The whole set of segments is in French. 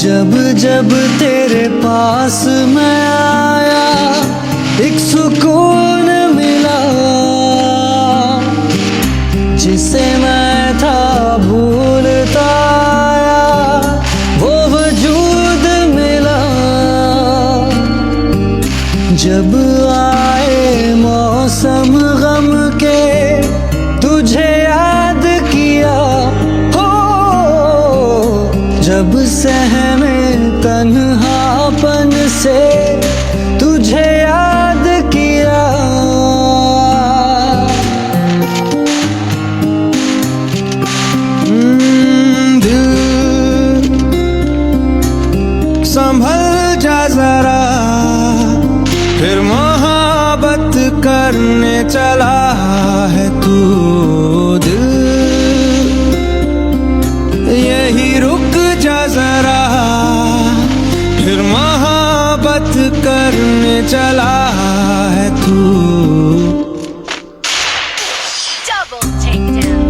जब जब तेरे पास मैं आया एक सुकून मिला, जिसे मैं था भूलता आया वो वजूद मिला। जब आए मौसम गम के तुझे याद किया, हो जब सहमे तन्हापन से तुझे याद किया। दिल संभल जा जरा, फिर मोहब्बत करने चला है तू। दिल यही रुक जा जरा, फिर मोहब्बत करने चला है तू। Double takedown.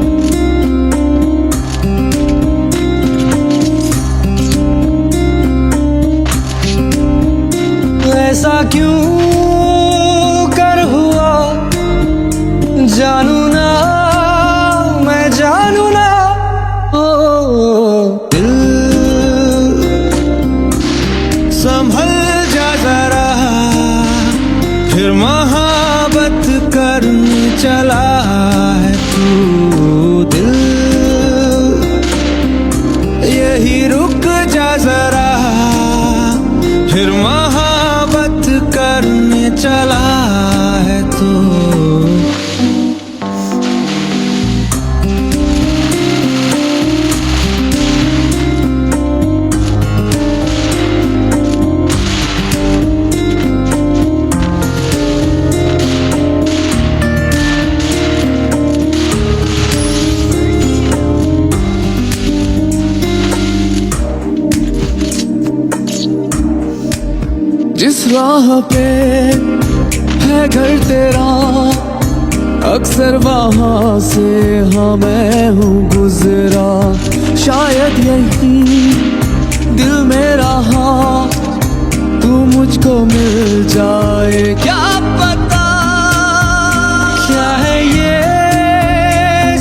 ऐसा क्यों कर हुआ जानू ना, मैं जानू ना। ओ दिल संभल जा जरा, फिर मोहब्बत करने चला है तू। दिल यही रुक जा जरा, फिर मोहब्बत करने चला है तू। जिस राह पे है घर तेरा, अक्सर वहाँ से हाँ मैं हूँ गुजरा। शायद यही दिल में रहा, तू मुझको मिल जाए क्या पता। क्या है ये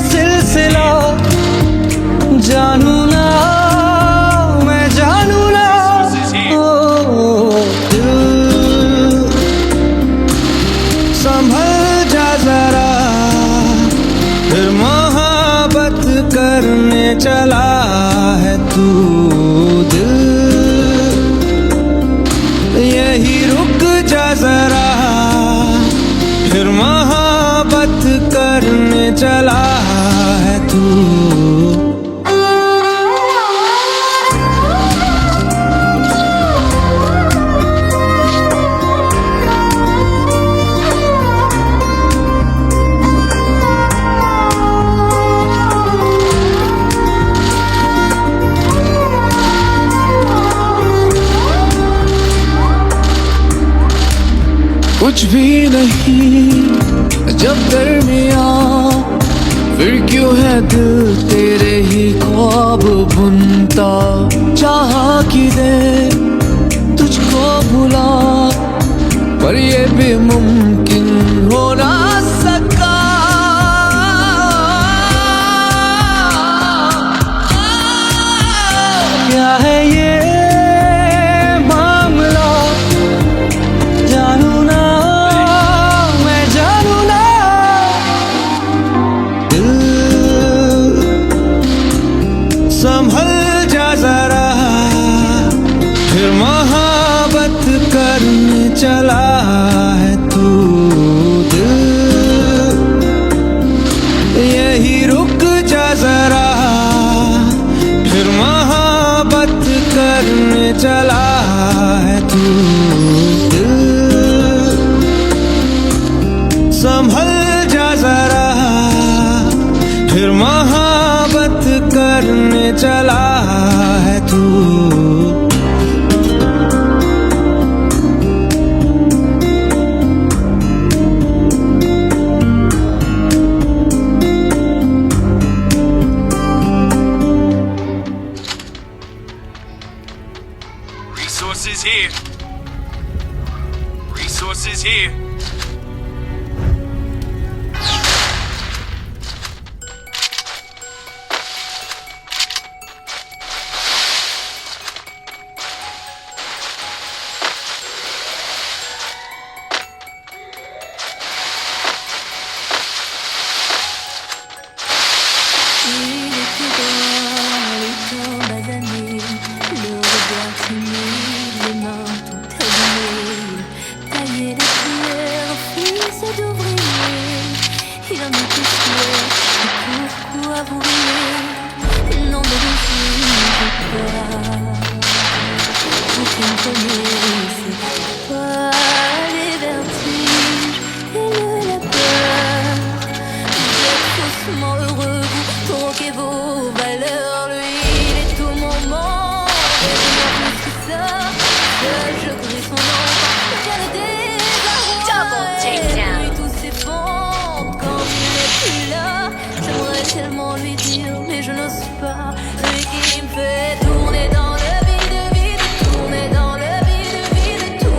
सिलसिला जानू ना, मैं जानू ना। संभल जा जरा, फिर मोहब्बत करने चला है तू। दिल यही रुक जा जरा, फिर मोहब्बत करने चला है तू। कुछ भी नहीं जब दरमियाँ, फिर क्यों है दिल तेरे ही ख्वाब बुनता। चाहा कि दे तुझको भुला, पर ये भी मुमकिन हो ना सका। क्या है ये मामला जानू ना, मैं जानू ना। दिल संभल जा जरा, फिर मोहब्बत करने चला है तू। दिल यही रुक जा जरा, फिर मोहब्बत करने चला है तू। दिल संभल जा जरा, फिर मोहब्बत करने चला है तू। Resources here. Resources here. Il était dans les temps basanés, le regard timide, les mains toutes abîmées, tailler les couleurs, fils d'ouvrier. Il en était sûr, et pourquoi vous riez? Non, mais je ne pas. Vous qui me connaissez pas les vertiges et la peur. Vous êtes faussement heureux, vous troquez vos valeurs. Lui, il est tout mon monde, et rien plus que ça. Seul je grise son nom, vient le désarroi. Double takedown. Et tout s'effondre quand il n'est plus là. J'aimerais tellement lui dire, mais je n'ose pas. Lui qui me fait tourner dans le vide, tourner dans le vide, tourner.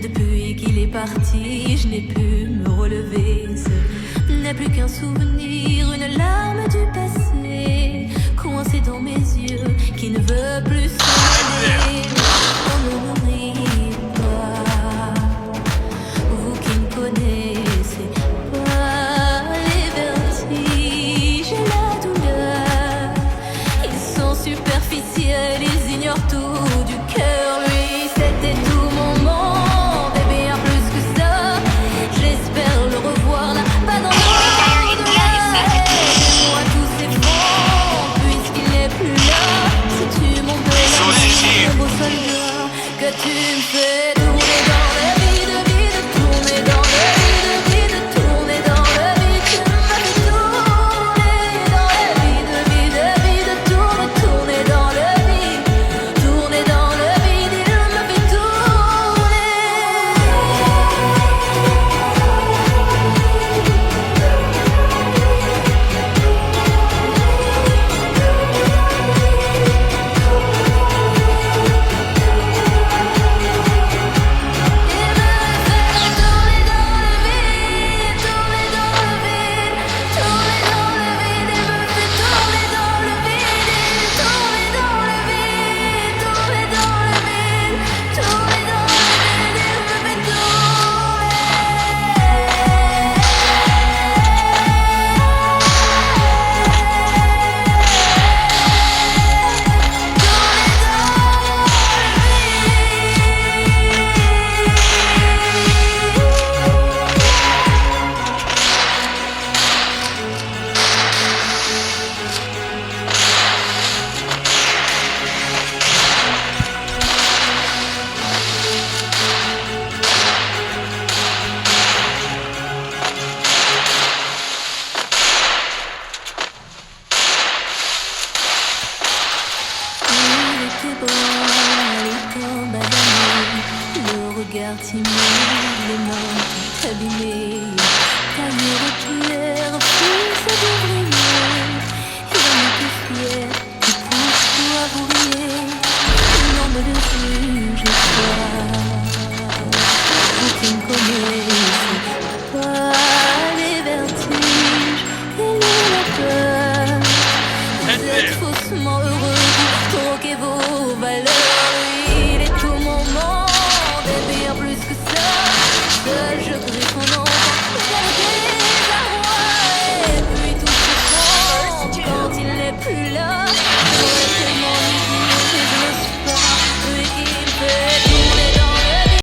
Depuis qu'il est parti, je n'ai pu me relever. Ce n'est plus qu'un souvenir, une larme du passé, coincée dans mes yeux, qui ne veut plus s'en aller. On ne nourrit pas, vous qui ne connaissez pas les vertiges et la douleur. Ils sont superficiels, ils ignorent tout du cœur. Lui, c'était tout mon monde, et bien plus que ça. J'espère le revoir là-bas dans l'au-delà. Moi tout s'effondre, puisqu'il n'est plus là. Si tu m'en veux, mon beau soldat, que tu me fais tourner dans le vide, vide, tourner dans le vide, vide, tourner dans le vide. Tu m'as fait tourner dans le vide, vide, vide, tourner dans le vide, tourner dans le vide. Il m'a fait tourner. Il était beau, les tombes abandonnées, le regard timide, les mains toutes abîmées, taillées